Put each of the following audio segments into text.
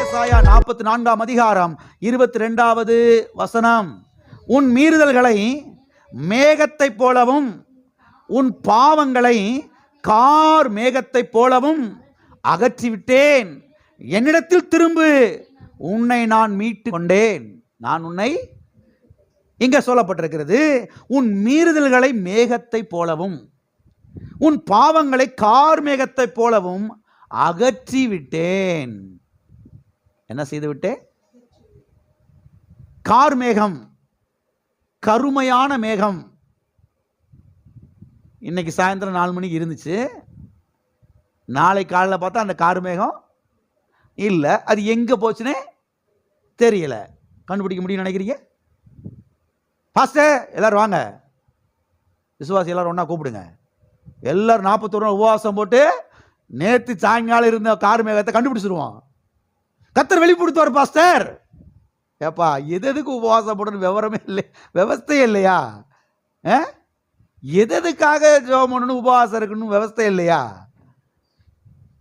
ஏசாயா 44 அதிகாரம் 22வது வசனம். உன் மீறுதல்களை மேகத்தை போலவும் உன் பாவங்களை கார் மேகத்தை போலவும் அகற்றிவிட்டேன். என்னிடத்தில் திரும்பு, உன்னை நான் மீட்டு கொண்டேன். நான் உன்னை, இங்க சொல்லப்பட்டிருக்கிறது, உன் மீறுதல்களை மேகத்தை போலவும் உன் பாவங்களை கார் மேகத்தை போலவும் அகற்றி விட்டேன். என்ன செய்து விட்டேன்? கார் மேகம், கருமையான மேகம். இன்னைக்கு சாயந்தரம் 4 மணிக்கு இருந்துச்சு. நாளை காலையில் பார்த்தா அந்த கார் மேகம் இல்லை. அது எங்கே போச்சுன்னே தெரியல. கண்டுபிடிக்க முடியும்னு நினைக்கிறீங்க? பாஸ்டர் எல்லாரும் வாங்க, விசுவாசி எல்லாரும் ஒன்றா கூப்பிடுங்க. எல்லாரும் 41 நாள் உபவாசம் போட்டு நேற்று சாயங்காலம் இருந்த கார் மேகத்தை கண்டுபிடிச்சிருவோம். கர்த்தர் வெளிப்படுத்துவார். பாஸ்டர் ஏப்பா எதுக்கு உபவாசம் போடணும்? விவரமே இல்லை, விவஸ்தையே இல்லையா? எதுக்காக ஜெபம் பண்ணணும், உபவாசம் இருக்கணும், விவஸ்தை இல்லையா?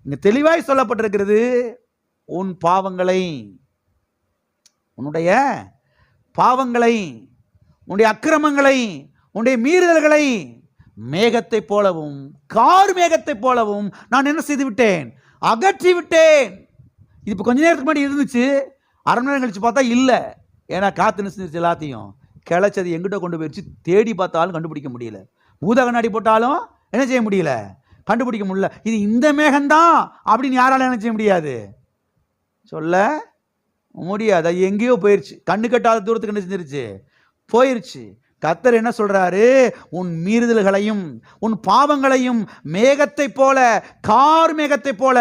இங்க தெளிவாய் சொல்லப்பட்டிருக்கிறது, உன் பாவங்களை, உன்னுடைய பாவங்களை, உன்னுடைய அக்கிரமங்களை, உன்னுடைய மீறுதல்களை மேகத்தை போலவும் கார் மேகத்தை போலவும் நான் என்ன செய்து விட்டேன்? அகற்றி விட்டேன். இது இப்போ கொஞ்ச நேரத்துக்கு முன்னாடி இருந்துச்சு, அரை மணி நேரம் கழிச்சு பார்த்தா இல்லை. ஏன்னா காத்து நிறுத்திச்சு, எல்லாத்தையும் கிளச்சது எங்கிட்ட கொண்டு போயிடுச்சு. தேடி பார்த்தாலும் கண்டுபிடிக்க முடியல. பூத கண்ணாடி போட்டாலும் என்ன செய்ய முடியல, கண்டுபிடிக்க முடியல. இது இந்த மேகம்தான் அப்படின்னு யாராலும் என்ன செய்ய முடியாது, சொல்ல முடியாது. அது எங்கேயோ போயிடுச்சு, கண்ணு கட்டாத தூரத்துக்கு என்ன செஞ்சிருச்சு, போயிருச்சு. கர்த்தர் என்ன சொல்றாரு? உன் மீறுதல்களையும் உன் பாவங்களையும் மேகத்தை போல, கார் மேகத்தை போல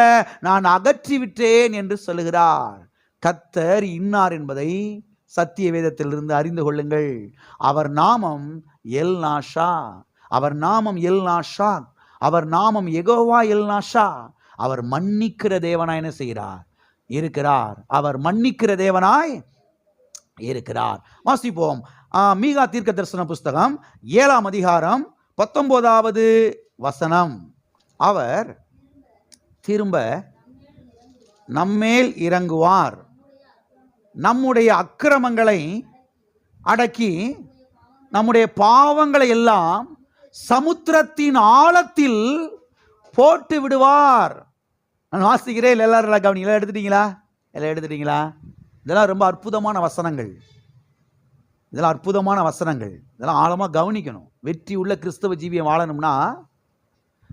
நான் அகற்றி விட்டேன் என்று சொல்லுகிறார். கர்த்தர் இன்னார் என்பதை சத்திய வேதத்திலிருந்து அறிந்து கொள்ளுங்கள். அவர் நாமம் எல் நாஷா, அவர் நாமம் எல் நாஷா, அவர் நாமம் யெகோவா எல் நாஷா. அவர் மன்னிக்கிற தேவனாய் என்ன செய்கிறார்? இருக்கிறார். அவர் மன்னிக்கிற தேவனாய் இருக்கிறார். வாசிப்போம். மீகா தீர்க்க தரிசன புஸ்தகம் 7ஆம் அதிகாரம் 19வது வசனம். அவர் திரும்ப நம்மேல் இறங்குவார், நம்முடைய அக்கிரமங்களை அடக்கி நம்முடைய பாவங்களை எல்லாம் சமுத்திரத்தின் ஆழத்தில் போட்டு விடுவார். நான் வாசிக்கிறேன், எல்லாரும் கவனிங்களா? எடுத்துட்டீங்களா? எல்லாம் எடுத்துட்டீங்களா? இதெல்லாம் ரொம்ப அற்புதமான வசனங்கள். இதெல்லாம் அற்புதமான வசனங்கள். இதெல்லாம் ஆழமாக கவனிக்கணும். வெற்றி உள்ள கிறிஸ்தவ ஜீவியம் வாழணும்னா,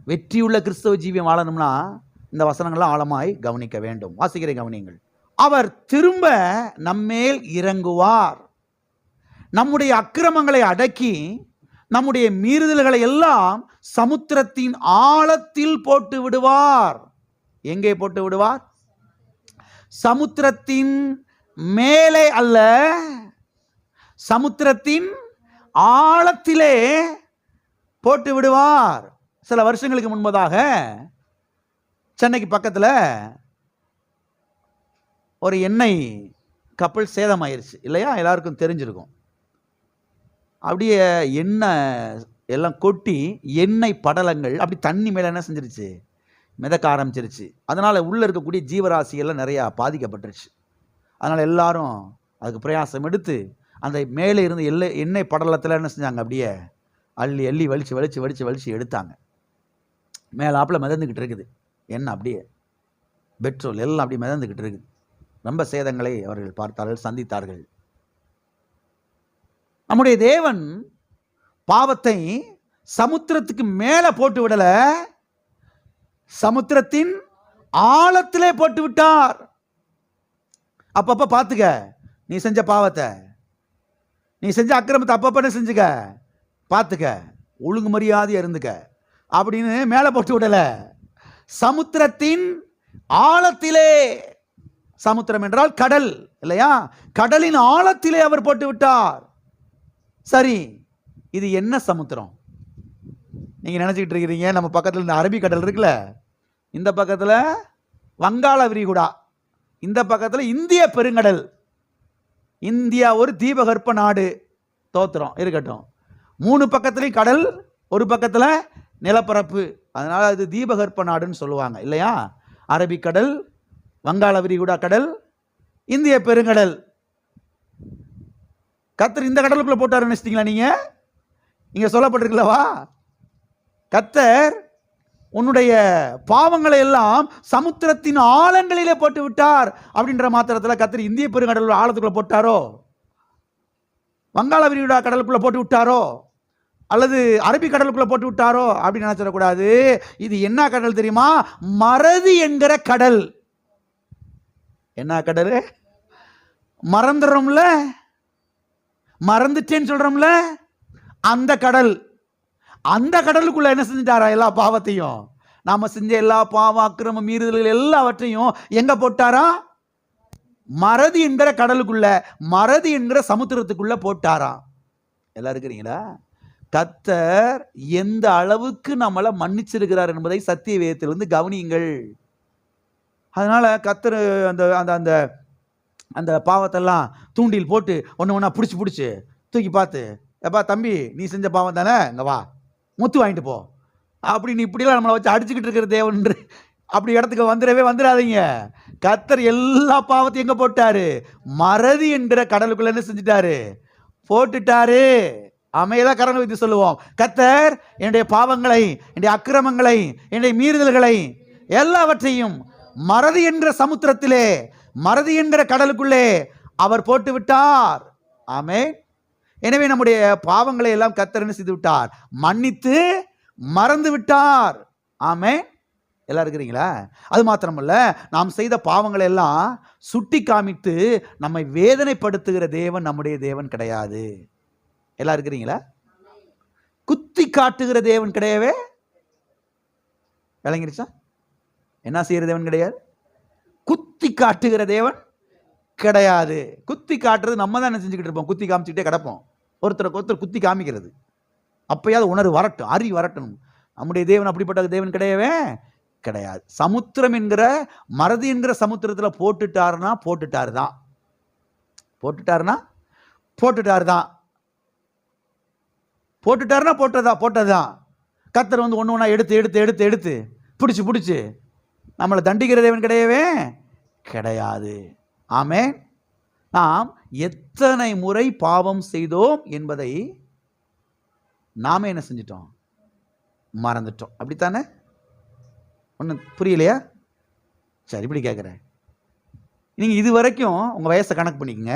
வெற்றி உள்ள கிறிஸ்தவ ஜீவியம் வாழணும்னா இந்த வசனங்கள்லாம் ஆழமாய் கவனிக்க வேண்டும். வாசிக்கிறேன், கவனியுங்கள். அவர் திரும்ப நம்மேல் இறங்குவார், நம்முடைய அக்கிரமங்களை அடக்கி நம்முடைய மீறுதல்களை எல்லாம் சமுத்திரத்தின் ஆழத்தில் போட்டு விடுவார். எங்கே போட்டு விடுவார்? சமுத்திரத்தின் மேலே அல்ல, சமுத்திரத்தின் ஆழத்திலே போட்டு விடுவார். சில வருஷங்களுக்கு முன்பதாக சென்னைக்கு பக்கத்தில் ஒரு எண்ணெய் கப்பல் சேதமாயிருச்சு இல்லையா? எல்லாருக்கும் தெரிஞ்சிருக்கும். அப்படியே எண்ணெய் எல்லாம் கொட்டி எண்ணெய் படலங்கள் அப்படி தண்ணி மேலே என்ன செஞ்சிருச்சு, மிதக்க ஆரம்பிச்சிருச்சு. அதனால் உள்ளே இருக்கக்கூடிய ஜீவராசிகள்லாம் நிறையா பாதிக்கப்பட்டுருச்சு. அதனால் எல்லாரும் அதுக்கு பிரயாசம் எடுத்து அந்த மேலே இருந்து எண்ணெய் படலத்தில் என்ன செஞ்சாங்க, அப்படியே அள்ளி அள்ளி வலிச்சு எடுத்தாங்க. மேலாப்பில் மிதந்துக்கிட்டு இருக்குது எண்ணெய், அப்படியே பெட்ரோல் எல்லாம் அப்படியே மிதந்துக்கிட்டு இருக்குது. ரொம்ப சேதங்களை அவர்கள் பார்த்தார்கள், சந்தித்தார்கள். நம்முடைய தேவன் பாவத்தை சமுத்திரத்துக்கு மேலே போட்டு விடல, சமுத்திரத்தின் ஆழத்திலே போட்டு விட்டார். அப்பப்ப பார்த்துக்க, நீ செஞ்ச பாவத்தை, நீ செஞ்ச அக்கிரமத்தை அப்பப்ப என்ன செஞ்சுக்க, பார்த்துக்க, ஒழுங்கு மரியாதையா இருந்துக்க அப்படின்னு மேலே போட்டு விடல, சமுத்திரத்தின் ஆழத்திலே. சமுத்திரம் என்றால் கடல் இல்லையா? கடலின் ஆழத்திலே அவர் போட்டு விட்டார். சரி, இது என்ன சமுத்திரம்? நீங்க நினைச்சுக்கிட்டு இருக்கிறீங்க நம்ம பக்கத்தில் இந்த அரபிக்கடல் இருக்குல்ல, இந்த பக்கத்தில் வங்காள விரிகுடா, இந்த பக்கத்தில் இந்திய பெருங்கடல். இந்தியா ஒரு தீபகற்ப நாடு, தோத்திரம் இருக்கட்டும். 3 பக்கத்துலையும் கடல், ஒரு பக்கத்தில் நிலப்பரப்பு. அதனால அது தீபகற்ப நாடுன்னு சொல்லுவாங்க இல்லையா? அரபிக்கடல், வங்காள விரிகுடா கடல், இந்திய பெருங்கடல். கர்த்தர் இந்த கடலுக்குள்ள போட்டாரு நினைச்சிட்டீங்களா? நீங்க இங்க சொல்லப்பட்டிருக்கலவா, கர்த்தர் உன்னுடைய பாவங்களை எல்லாம் சமுத்திரத்தின் ஆழங்களிலே போட்டு விட்டார் அப்படின்ற மாத்திரத்தில் கர்த்தர் இந்திய பெருங்கடல் ஆழத்துக்குள்ள போட்டாரோ, வங்காள விரிகுடா கடலுக்குள்ள போட்டு விட்டாரோ, அல்லது அரபிக் கடலுக்குள்ள போட்டு விட்டாரோ அப்படின்னு நினைச்சிடக்கூடாது. இது என்ன கடல் தெரியுமா? மறதி என்கிற கடல். என்ன கடல்? மறந்துடுறோம்ல, மறந்துட்டேன்னு சொல்றோம்ல, அந்த கடல். அந்த கடலுக்குள்ள என்ன செஞ்சிட்டாரா? எல்லா பாவத்தையும், நாம செஞ்ச எல்லா பாவம், அக்கிரமம், மீறுதல்கள் எல்லாவற்றையும் எங்க போட்டாரா? மறதி என்கிற கடலுக்குள்ள, மறதி என்கிற சமுத்திரத்துக்குள்ள போட்டாரா. எல்லாம் இருக்கிறீங்களா? கர்த்தர் எந்த அளவுக்கு நம்மளை மன்னிச்சிருக்கிறார் என்பதை சத்திய வேதத்திலிருந்து கவனியுங்கள். அதனால கர்த்தர் அந்த அந்த அந்த அந்த பாவத்தெல்லாம் தூண்டில் போட்டு ஒன்று ஒன்றா பிடிச்சி தூக்கி பார்த்து, எப்பா தம்பி நீ செஞ்ச பாவம் தானே, இங்கே வா முத்து வாங்கிட்டு போ அப்படின்னு இப்படிலாம் நம்மளை வச்சு அடிச்சுக்கிட்டு இருக்கிற தேவன் அப்படி இடத்துக்கு வந்துடாதீங்க. கர்த்தர் எல்லா பாவத்தையும் எங்கே போட்டாரு? மறதி என்கிற கடலுக்குள்ள என்ன செஞ்சிட்டாரு? போட்டுட்டாரு. அமையெல்லாம் கரங்களை வைத்து சொல்லுவோம், கர்த்தர் என்னுடைய பாவங்களை, என்னுடைய அக்கிரமங்களை, என்னுடைய மீறுதல்களை எல்லாவற்றையும் மறதி என்கிற சமுத்திரத்திலே, மறதி என்கிற கடலுக்குள்ளே அவர் போட்டு விட்டார். ஆமென். எனவே நம்முடைய பாவங்களை எல்லாம் கர்த்தர் என்ன செய்து விட்டார்? மன்னித்து மறந்து விட்டார். ஆமென். எல்லாம் இருக்கிறீங்களா? அது மாத்திரமல்ல, நாம் செய்த பாவங்களை எல்லாம் சுட்டி காமித்து நம்மை வேதனைப்படுத்துகிற தேவன் நம்முடைய தேவன் கிடையாது. எல்லாம் இருக்கிறீங்களா? குத்தி காட்டுகிற தேவன் கிடையவே. விளங்கிருச்சா? என்ன செய்யற தேவன் கிடையாது, குத்தி காட்டுகிற தேவன் கிடையாது. குத்தி காட்டுறது நம்ம தான் என்ன செஞ்சுக்கிட்டு இருப்போம்? குத்தி காமிச்சுக்கிட்டே கிடப்போம். ஒருத்தருக்கு ஒருத்தர் குத்தி காமிக்கிறது. அப்பயாவது உணர்வு வரட்டும், அறிவு வரட்டும். நம்முடைய தேவன் அப்படிப்பட்ட தேவன் கிடையவே கிடையாது. சமுத்திரம் என்கிற மறதி என்கிற சமுத்திரத்தில் போட்டுட்டாருன்னா போட்டுட்டாரு தான், போட்டுட்டாருன்னா போட்டுட்டாரு தான், போட்டுட்டாருன்னா போட்டதுதான். கர்த்தர் வந்து ஒன்று ஒன்றா எடுத்து பிடிச்சி நம்மளை தண்டிக்கிற தேவன் கிடையவே கிடையாது. ஆமென். நாம் எத்தனை முறை பாவம் செய்தோம் என்பதை நாம என்ன செஞ்சிட்டோம்? மறந்துட்டோம். அப்படித்தானே? ஒன்றும் புரியலையா? சரி, இப்படி கேட்குறேன். நீங்கள் இது வரைக்கும் உங்கள் வயசை கணக்கு பண்ணிக்கங்க.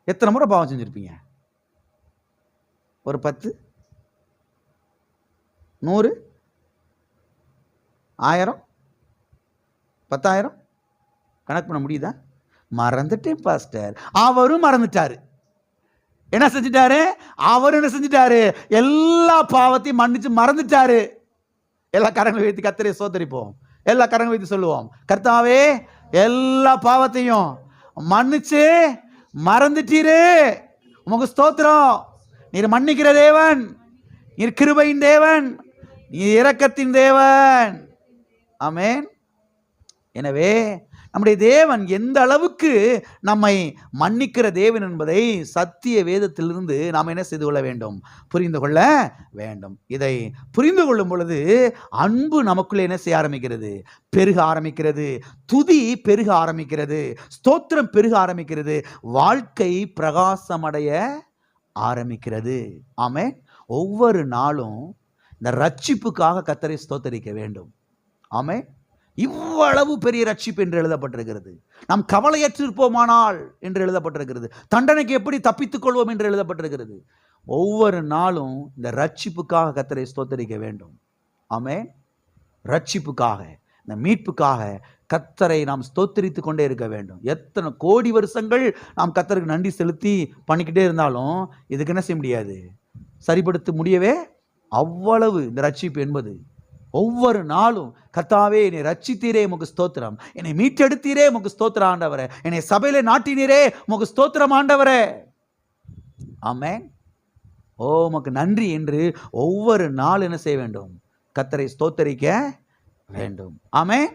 எத்தனை முறை பாவம் செஞ்சுருப்பீங்க? ஒரு 10, 100, 1000, 10,000 கணக்கு பண்ண முடியுதா? மறந்துட்டேன் பாஸ்டர். அவரும் மறந்துட்டாரு. என்ன செஞ்சிட்டாரு? அவர் என்ன செஞ்சிட்டாரு? எல்லா பாவத்தையும் மன்னிச்சு மறந்துட்டாரு. எல்லா கரங்களை வைத்து கர்த்தரை ஸ்தோத்திரிப்போம். எல்லா கரங்களை வைத்து சொல்லுவோம், கர்த்தாவே எல்லா பாவத்தையும் மன்னிச்சு மறந்துட்டீரு, உமக்கு ஸ்தோத்திரம். நீர் மன்னிக்கிற தேவன், நீர் கிருபையின் தேவன், நீர் இரக்கத்தின் தேவன். ஆமென். எனவே நம்முடைய தேவன் எந்த அளவுக்கு நம்மை மன்னிக்கிற தேவன் என்பதை சத்திய வேதத்திலிருந்து நாம் என்ன செய்து கொள்ள வேண்டும்? புரிந்து கொள்ள வேண்டும். இதை புரிந்து கொள்ளும் பொழுது அன்பு நமக்குள்ளே என்ன செய்ய ஆரம்பிக்கிறது? பெருக ஆரம்பிக்கிறது. துதி பெருக ஆரம்பிக்கிறது. ஸ்தோத்திரம் பெருக ஆரம்பிக்கிறது. வாழ்க்கை பிரகாசமடைய ஆரம்பிக்கிறது. ஆமென். ஒவ்வொரு நாளும் இந்த ரட்சிப்புக்காக கர்த்தரை ஸ்தோத்தரிக்க வேண்டும். ஆமென். இவ்வளவு பெரிய ரட்சிப்பு என்று எழுதப்பட்டிருக்கிறது. நாம் கவலையற்றிருப்போமானால் என்று எழுதப்பட்டிருக்கிறது. தண்டனைக்கு எப்படி தப்பித்துக் கொள்வோம் என்று எழுதப்பட்டிருக்கிறது. ஒவ்வொரு நாளும் இந்த ரட்சிப்புக்காக கர்த்தரை ஸ்தோத்தரிக்க வேண்டும். ஆமென். ரட்சிப்புக்காக, இந்த மீட்புக்காக கர்த்தரை நாம் ஸ்தோத்தரித்து கொண்டே இருக்க வேண்டும். எத்தனை கோடி வருஷங்கள் நாம் கர்த்தருக்கு நன்றி செலுத்தி பண்ணிக்கிட்டே இருந்தாலும் இதுக்கு என்ன செய்ய முடியாது? சரிப்படுத்த முடியவே. அவ்வளவு இந்த ரட்சிப்பு என்பது. ஒவ்வொரு நாளும் கர்த்தாவே என்னை ரட்சித்தீரே உமக்கு ஸ்தோத்திரம், என்னை மீட்டெடுத்தீரே உமக்கு ஸ்தோத்திரம் ஆண்டவரே, என்னை சபையில நாட்டினீரே உமக்கு ஸ்தோத்திரம் ஆண்டவரே. ஆமென். ஓ உமக்கு நன்றி என்று ஒவ்வொரு நாள் என்ன செய்ய வேண்டும்? கர்த்தரை ஸ்தோத்தரிக்க வேண்டும். ஆமென்.